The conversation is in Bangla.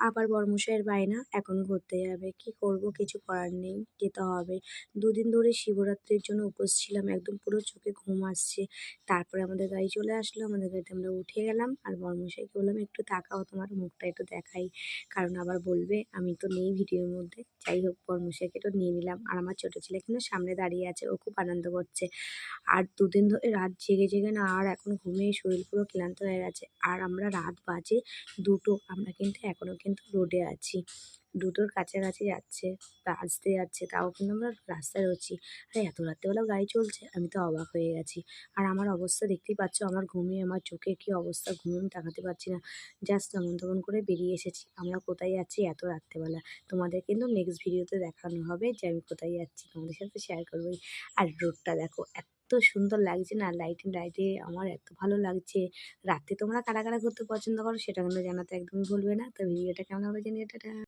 আবার বড়মশাইয়ের বায়না এখন ঘুরতে যাবে। কি করব, কিছু করার নেই, যেতে হবে। দুদিন ধরে শিবরাত্রির জন্য উপোস ছিলাম, একদম পুরো চোখে ঘুম আসছে। তারপরে আমাদের গাড়ি চলে আসলো, আমাদের গাড়িতে আমরা উঠে গেলাম। আর বড়মশাইকে বললাম, একটু তাকাও, তোমার মুখটা একটু দেখাই, কারণ আবার বলবে আমি তো নেই ভিডিওর মধ্যে। যাই হোক, বড়মশাইকে তো নিয়ে নিলাম। আর আমার ছোট ছেলে কিন্তু সামনে দাঁড়িয়ে আছে, ও খুব আনন্দ করছে। আর দুদিন ধরে রাত জেগে জেগে না আর এখন ঘুমিয়ে শরীর পুরো ক্লান্ত হয়ে গেছে। আর আমরা রাত বাজে 2টো, আমরা কিন্তু এখনো কিন্তু রোডে আছি। 2টোর কাছাকাছি বাজতে যাচ্ছে, তাও কিন্তু আমরা রাস্তায় রয়েছি। আর এত রাত্রেবেলাও গাড়ি চলছে, আমি তো অবাক হয়ে গেছি। আর আমার অবস্থা দেখতেই পাচ্ছ, আমার ঘুমিয়ে আমার চোখের কি অবস্থা, ঘুমিয়ে আমি তাকাতে পারছি না। জাস্ট তেমন তেমন করে বেরিয়ে এসেছি। আমরা কোথায় যাচ্ছি এত রাত্রেবেলা, তোমাদের কিন্তু নেক্সট ভিডিওতে দেখানো হবে যে আমি কোথায় যাচ্ছি, তোমাদের সাথে শেয়ার করবোই। আর রোডটা দেখো, এত সুন্দর লাগছে না, লাইটে আমার এত ভালো লাগছে। রাতে তোমরা কারা কারা ঘুরতে পছন্দ করো সেটা কিন্তু জানাতে একদমই ভুলবে না। তো ভিডিওটা কেমন হবে জানিও। টাটা।